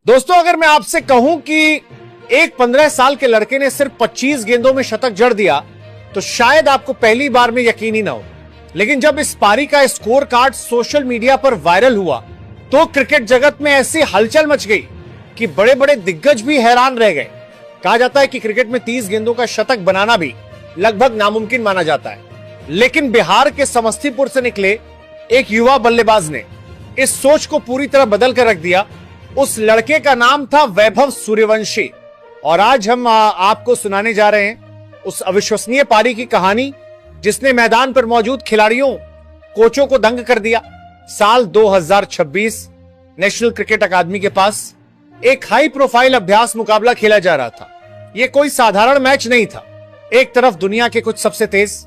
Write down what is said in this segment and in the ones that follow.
दोस्तों, अगर मैं आपसे कहूं कि एक 15 साल के लड़के ने सिर्फ 25 गेंदों में शतक जड़ दिया तो शायद आपको पहली बार में यकीन ही ना हो। लेकिन जब इस पारी का स्कोर कार्ड सोशल मीडिया पर वायरल हुआ तो क्रिकेट जगत में ऐसी हलचल मच गई कि बड़े बड़े दिग्गज भी हैरान रह गए। कहा जाता है कि क्रिकेट में 30 गेंदों का शतक बनाना भी लगभग नामुमकिन माना जाता है, लेकिन बिहार के समस्तीपुर से निकले एक युवा बल्लेबाज ने इस सोच को पूरी तरह बदल कर रख दिया। उस लड़के का नाम था वैभव सूर्यवंशी और आज हम आपको सुनाने जा रहे हैं उस अविश्वसनीय पारी की कहानी जिसने मैदान पर मौजूद खिलाड़ियों, कोचों को दंग कर दिया। साल 2026 नेशनल क्रिकेट अकादमी के पास एक हाई प्रोफाइल अभ्यास मुकाबला खेला जा रहा था। यह कोई साधारण मैच नहीं था। एक तरफ दुनिया के कुछ सबसे तेज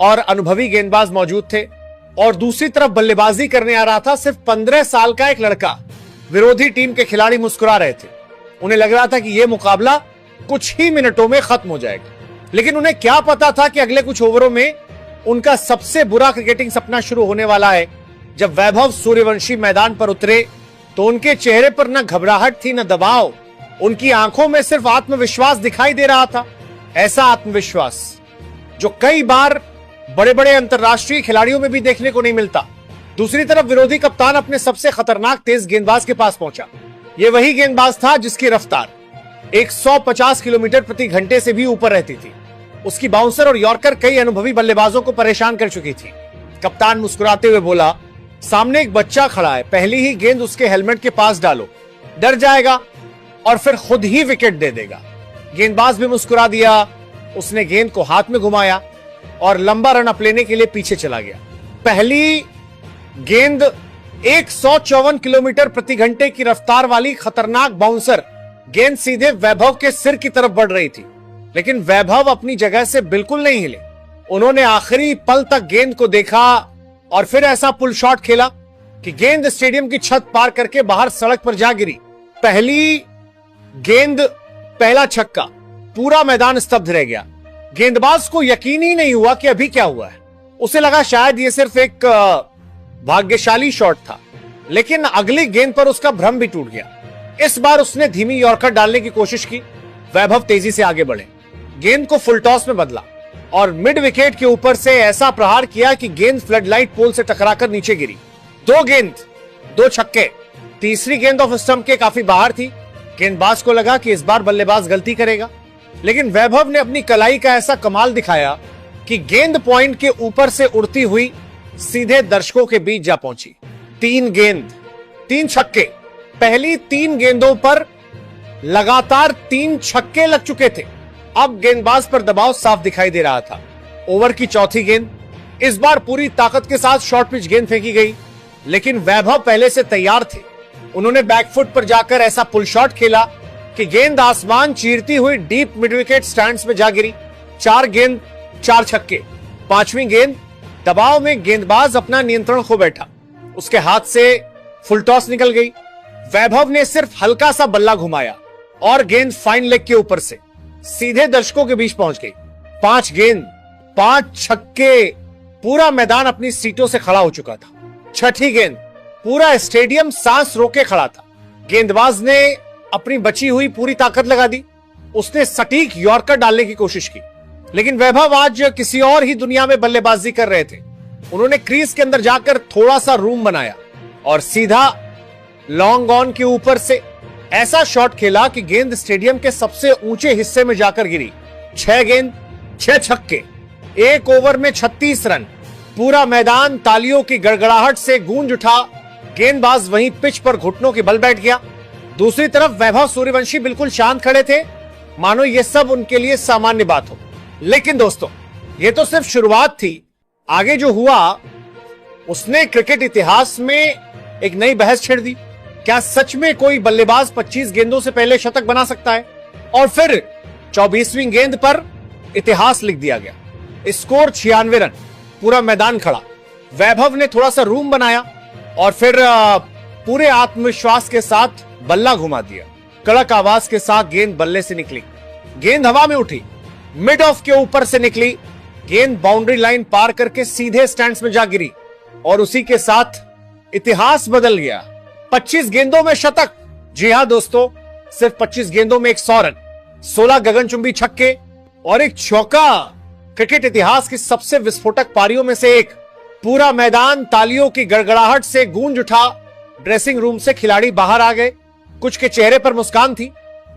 और अनुभवी गेंदबाज मौजूद थे और दूसरी तरफ बल्लेबाजी करने आ रहा था सिर्फ 15 साल का एक लड़का। विरोधी टीम के खिलाड़ी मुस्कुरा रहे थे। उन्हें लग रहा था कि यह मुकाबला कुछ ही मिनटों में खत्म हो जाएगा, लेकिन उन्हें क्या पता था कि अगले कुछ ओवरों में उनका सबसे बुरा क्रिकेटिंग सपना शुरू होने वाला है। जब वैभव सूर्यवंशी मैदान पर उतरे तो उनके चेहरे पर न घबराहट थी न दबाव, उनकी आंखों में सिर्फ आत्मविश्वास दिखाई दे रहा था। ऐसा आत्मविश्वास जो कई बार बड़े बड़े अंतरराष्ट्रीय खिलाड़ियों में भी देखने को नहीं मिलता। दूसरी तरफ विरोधी कप्तान अपने सबसे खतरनाक तेज गेंदबाज के पास पहुंचा। यह वही गेंदबाज था जिसकी रफ्तार 150 किलोमीटर प्रति घंटे से भी ऊपर रहती थी। उसकी बाउंसर और यॉर्कर कई अनुभवी बल्लेबाजों को परेशान कर चुकी थी। कप्तान मुस्कुराते हुए बोला, सामने एक बच्चा खड़ा है, पहली ही गेंद उसके हेलमेट के पास डालो, डर जाएगा और फिर खुद ही विकेट दे देगा। गेंदबाज भी मुस्कुरा दिया। उसने गेंद को हाथ में घुमाया और लंबा रन अप लेने के लिए पीछे चला गया। पहली गेंद 154 किलोमीटर प्रति घंटे की रफ्तार वाली खतरनाक बाउंसर गेंद सीधे वैभव के सिर की तरफ बढ़ रही थी, लेकिन वैभव अपनी जगह से बिल्कुल नहीं हिले। उन्होंने आखिरी पल तक गेंद को देखा और फिर ऐसा पुल शॉट खेला कि गेंद स्टेडियम की छत पार करके बाहर सड़क पर जा गिरी। पहली गेंद, पहला छक्का, पूरा मैदान स्तब्ध रह गया। गेंदबाज को यकीन ही नहीं हुआ कि अभी क्या हुआ है। उसे लगा शायद यह सिर्फ एक भाग्यशाली शॉट था, लेकिन अगली गेंद पर उसका भ्रम भी टूट गया। इस बार उसने धीमी यॉर्कर डालने की कोशिश की। वैभव तेजी से आगे बढ़े, गेंद को फुल टॉस में बदला और मिड विकेट के ऊपर से ऐसा प्रहार किया कि गेंद फ्लडलाइट पोल से टकराकर नीचे गिरी। 2 गेंद 2 छक्के। तीसरी गेंद ऑफ स्टंप के काफी बाहर थी। गेंदबाज को लगा कि इस बार बल्लेबाज गलती करेगा, लेकिन वैभव ने अपनी कलाई का ऐसा कमाल दिखाया कि गेंद पॉइंट के ऊपर से उड़ती हुई सीधे दर्शकों के बीच जा पहुंची। 3 गेंद 3 छक्के। पहली 3 गेंदों पर लगातार 3 छक्के लग चुके थे। अब गेंदबाज पर दबाव साफ दिखाई दे रहा था। ओवर की चौथी गेंद, इस बार पूरी ताकत के साथ शॉर्ट पिच गेंद फेंकी गई, लेकिन वैभव पहले से तैयार थे। उन्होंने बैकफुट पर जाकर ऐसा पुल शॉट खेला कि गेंद आसमान चीरती हुई डीप मिड विकेट स्टैंड्स में जा गिरी। 4 गेंद 4 छक्के। 5वीं गेंद, दबाव में गेंदबाज अपना नियंत्रण खो बैठा। उसके हाथ से फुल टॉस निकल गई। वैभव ने सिर्फ हल्का सा बल्ला घुमाया और गेंद फाइन लेग के ऊपर से सीधे दर्शकों के बीच पहुंच गई। 5 गेंद 5 छक्के। पूरा मैदान अपनी सीटों से खड़ा हो चुका था। 6ठी गेंद, पूरा स्टेडियम सांस रोके खड़ा था। गेंदबाज ने अपनी बची हुई पूरी ताकत लगा दी। उसने सटीक यॉर्कर डालने की कोशिश की, लेकिन वैभव आज किसी और ही दुनिया में बल्लेबाजी कर रहे थे। उन्होंने क्रीज के अंदर जाकर थोड़ा सा रूम बनाया और सीधा लॉन्ग ऑन के ऊपर से ऐसा शॉट खेला कि गेंद स्टेडियम के सबसे ऊंचे हिस्से में जाकर गिरी। 6 गेंद 6 छक्के। 1 ओवर में 36 रन। पूरा मैदान तालियों की गड़गड़ाहट से गूंज उठा। गेंदबाज वहीं पिच पर घुटनों के बल बैठ गया। दूसरी तरफ वैभव सूर्यवंशी बिल्कुल शांत खड़े थे, मानो यह सब उनके लिए सामान्य बात हो। लेकिन दोस्तों, यह तो सिर्फ शुरुआत थी। आगे जो हुआ उसने क्रिकेट इतिहास में एक नई बहस छेड़ दी। क्या सच में कोई बल्लेबाज 25 गेंदों से पहले शतक बना सकता है? और फिर 24वीं गेंद पर इतिहास लिख दिया गया। Score 96 run. पूरा मैदान खड़ा। वैभव ने थोड़ा सा रूम बनाया और फिर पूरे आत्मविश्वास के साथ बल्ला घुमा दिया। कड़क आवाज के साथ गेंद बल्ले से निकली। गेंद हवा में उठी, मिड ऑफ के ऊपर से निकली। गेंद बाउंड्री लाइन पार करके सीधे स्टैंड्स में जा गिरी और उसी के साथ इतिहास बदल गया। 25 गेंदों में शतक, जी हां दोस्तों, सिर्फ 25 गेंदों में 100 रन, 16 गगनचुंबी छक्के और एक चौका। क्रिकेट इतिहास की सबसे विस्फोटक पारियों में से एक। पूरा मैदान तालियों की गड़गड़ाहट से गूंज उठा। ड्रेसिंग रूम से खिलाड़ी बाहर आ गए। कुछ के चेहरे पर मुस्कान थी,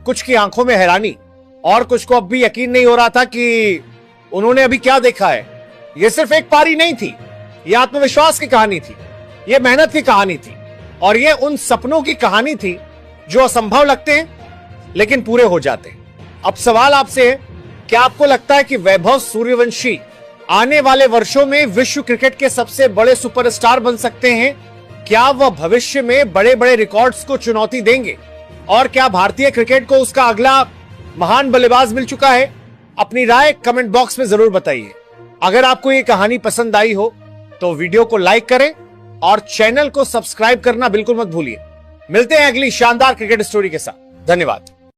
कुछ की आंखों में हैरानी, और कुछ को अब भी यकीन नहीं हो रहा था कि उन्होंने अभी क्या देखा है। यह सिर्फ एक पारी नहीं थी, यह आत्मविश्वास की कहानी थी, यह मेहनत की कहानी थी, और यह उन सपनों की कहानी थी जो असंभव लगते हैं लेकिन पूरे हो जाते हैं। अब सवाल आपसे है, क्या आपको लगता है कि वैभव सूर्यवंशी आने वाले वर्षों में विश्व क्रिकेट के सबसे बड़े सुपरस्टार बन सकते हैं? क्या वह भविष्य में बड़े बड़े रिकॉर्ड्स को चुनौती देंगे? और क्या भारतीय क्रिकेट को उसका अगला महान बल्लेबाज मिल चुका है? अपनी राय कमेंट बॉक्स में जरूर बताइए। अगर आपको ये कहानी पसंद आई हो तो वीडियो को लाइक करें और चैनल को सब्सक्राइब करना बिल्कुल मत भूलिए। मिलते हैं अगली शानदार क्रिकेट स्टोरी के साथ। धन्यवाद।